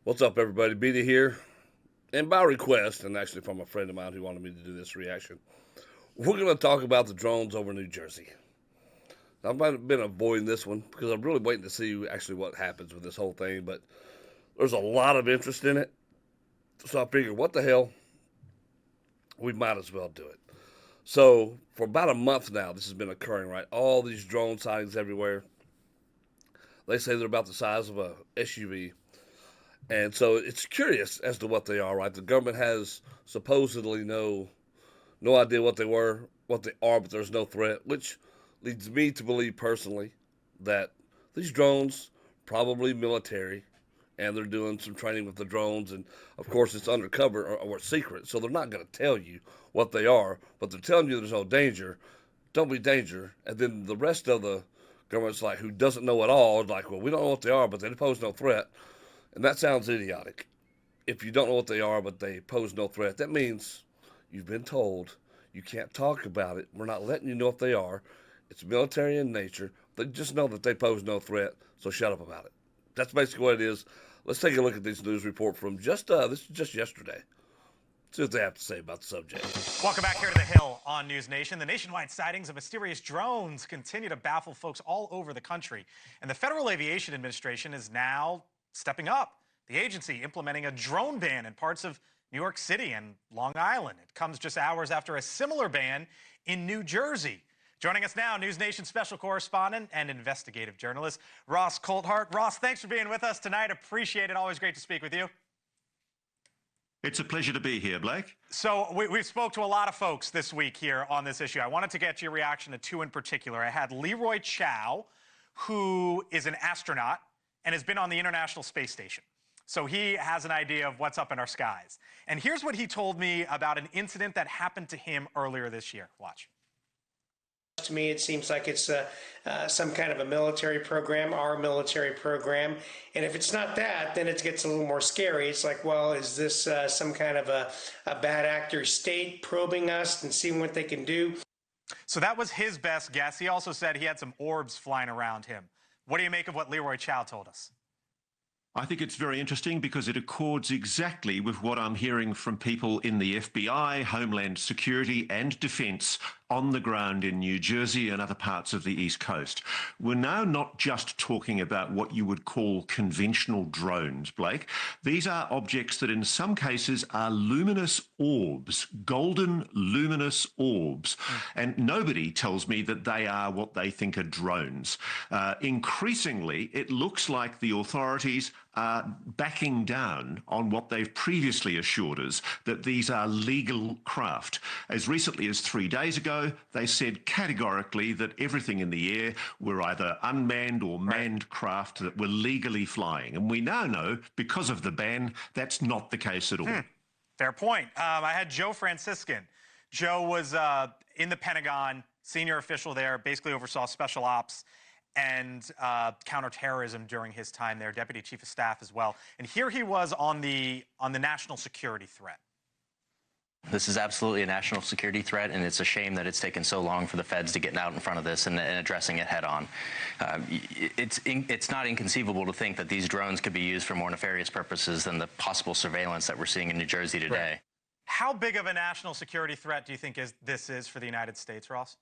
What's up, everybody? Beatty here. And by request, and actually from a friend of mine who wanted me to do this reaction, we're going to talk about the drones over New Jersey. I've been avoiding this one because I'm really waiting to see actually what happens with this whole thing, but there's a lot of interest in it. So I figured, what the hell? We might as well do it. So for about a month now, this has been occurring, right? All these drone sightings everywhere. They say they're about the size of a SUV. And so it's curious as to what they are, right? The government has supposedly no idea what they are, but there's no threat, which leads me to believe personally that these drones probably military, and they're doing some training with the drones, and of course it's undercover or secret, so they're not going to tell you what they are, but they're telling you there's no danger. Don't be danger, and then the rest of the government's like, who doesn't know at all, is like, well, we don't know what they are, but they pose no threat. And that sounds idiotic. If you don't know what they are, but they pose no threat, that means you've been told you can't talk about it. We're not letting you know what they are. It's military in nature. They just know that they pose no threat, so shut up about it. That's basically what it is. Let's take a look at this news report from this is just yesterday. See what they have to say about the subject. Welcome back here to the Hill on News Nation. The nationwide sightings of mysterious drones continue to baffle folks all over the country. And the Federal Aviation Administration is now stepping up. The agency implementing a drone ban in parts of New York City and Long Island. It comes just hours after a similar ban in New Jersey. Joining us now, News Nation special correspondent and investigative journalist Ross Coulthart. Ross, thanks for being with us tonight. Appreciate it. Always great to speak with you. It's a pleasure to be here, Blake. So we've spoke to a lot of folks this week here on this issue. I wanted to get your reaction to two in particular. I had Leroy Chow, who is an astronaut and has been on the International Space Station. So he has an idea of what's up in our skies. And here's what he told me about an incident that happened to him earlier this year. Watch. To me, it seems like it's some kind of a military program, our military program. And if it's not that, then it gets a little more scary. It's like, well, is this some kind of a bad actor state probing us and seeing what they can do? So that was his best guess. He also said he had some orbs flying around him. What do you make of what Leroy Chow told us? I think it's very interesting because it accords exactly with what I'm hearing from people in the FBI, Homeland Security and Defense on the ground in New Jersey and other parts of the East Coast. We're now not just talking about what you would call conventional drones, Blake. These are objects that in some cases are luminous orbs, golden luminous orbs. And nobody tells me that they are what they think are drones. Increasingly, it looks like the authorities are backing down on what they've previously assured us, that these are legal craft. As recently as 3 days ago, they said categorically that everything in the air were either unmanned or manned craft that were legally flying. And we now know, because of the ban, that's not the case at all. Fair point. I had Joe Franciscan. Joe was in the Pentagon, senior official there, basically oversaw special ops and counterterrorism during his time there, deputy chief of staff as well. And here he was on the national security threat. This is absolutely a national security threat, and it's a shame that it's taken so long for the feds to get out in front of this and addressing it head on. It's not inconceivable to think that these drones could be used for more nefarious purposes than the possible surveillance that we're seeing in New Jersey today. Right. How big of a national security threat do you think this is for the United States, Ross?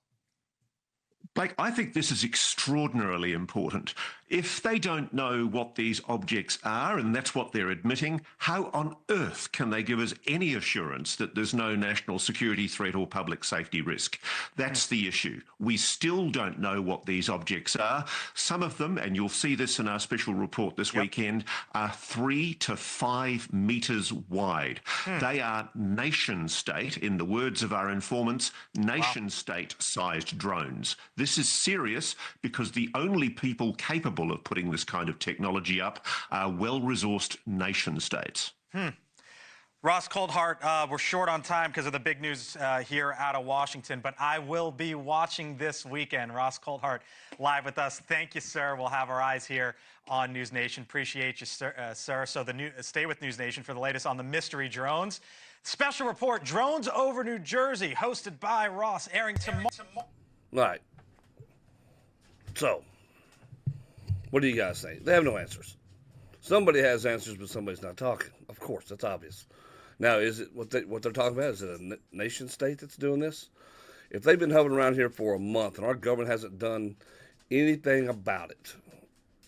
Blake, I think this is extraordinarily important. If they don't know what these objects are, and that's what they're admitting, how on earth can they give us any assurance that there's no national security threat or public safety risk? That's the issue. We still don't know what these objects are. Some of them, and you'll see this in our special report this weekend, are 3 to 5 meters wide. They are nation state, in the words of our informants, nation state sized drones. This is serious because the only people capable of putting this kind of technology up are well-resourced nation states. Ross Coulthart, we're short on time because of the big news here out of Washington, but I will be watching this weekend. Ross Coulthart live with us. Thank you, sir. We'll have our eyes here on News Nation. Appreciate you, sir. So stay with News Nation for the latest on the mystery drones. Special report, Drones Over New Jersey, hosted by Ross, airing tomorrow. All right. So, what do you guys think? They have no answers. Somebody has answers, but somebody's not talking. Of course, that's obvious. Now, is it what they're talking about? Is it a nation state that's doing this? If they've been hovering around here for a month and our government hasn't done anything about it,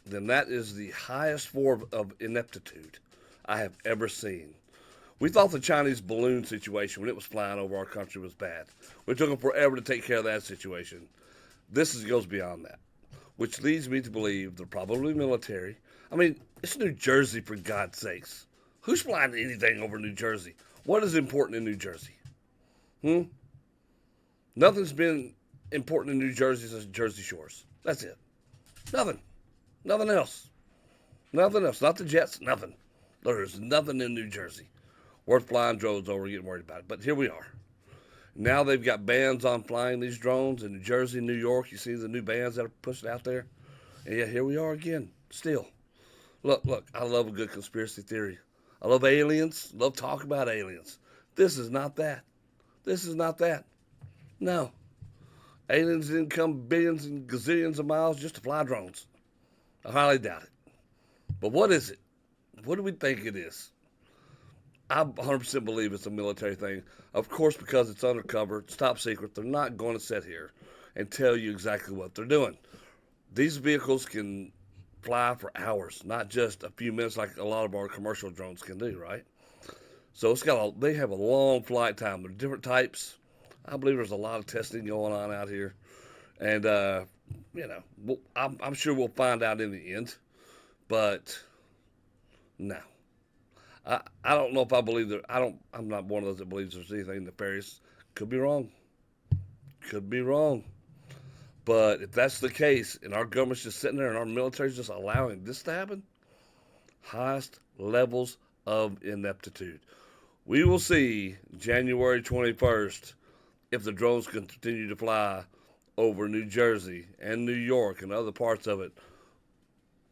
then that is the highest form of ineptitude I have ever seen. We thought the Chinese balloon situation when it was flying over our country was bad. It took them forever to take care of that situation. Goes beyond that, which leads me to believe they're probably military. I mean, it's New Jersey, for God's sakes. Who's flying anything over New Jersey? What is important in New Jersey? Nothing's been important in New Jersey since Jersey Shores. That's it. Nothing. Nothing else. Nothing else. Not the jets. Nothing. There's nothing in New Jersey worth flying drones over and getting worried about it. But here we are. Now they've got bans on flying these drones in New Jersey, New York. You see the new bans that are pushed out there? And yeah, here we are again, still. Look, I love a good conspiracy theory. I love aliens, love talking about aliens. This is not that. This is not that. No. Aliens didn't come billions and gazillions of miles just to fly drones. I highly doubt it. But what is it? What do we think it is? I 100% believe it's a military thing. Of course, because it's undercover, it's top secret, they're not going to sit here and tell you exactly what they're doing. These vehicles can fly for hours, not just a few minutes like a lot of our commercial drones can do, right? So they have a long flight time. They're different types. I believe there's a lot of testing going on out here. And, I'm sure we'll find out in the end. But, no. I don't know if I believe that. I'm not one of those that believes there's anything nefarious. Could be wrong. Could be wrong. But if that's the case, and our government's just sitting there and our military's just allowing this to happen, highest levels of ineptitude. We will see January 21st if the drones continue to fly over New Jersey and New York and other parts of it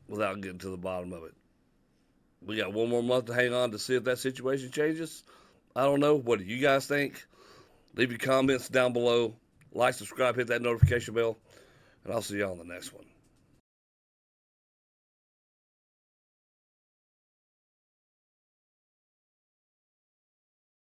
without getting to the bottom of it. We got one more month to hang on to see if that situation changes. I don't know. What do you guys think? Leave your comments down below. Like, subscribe, hit that notification bell, and I'll see you on the next one.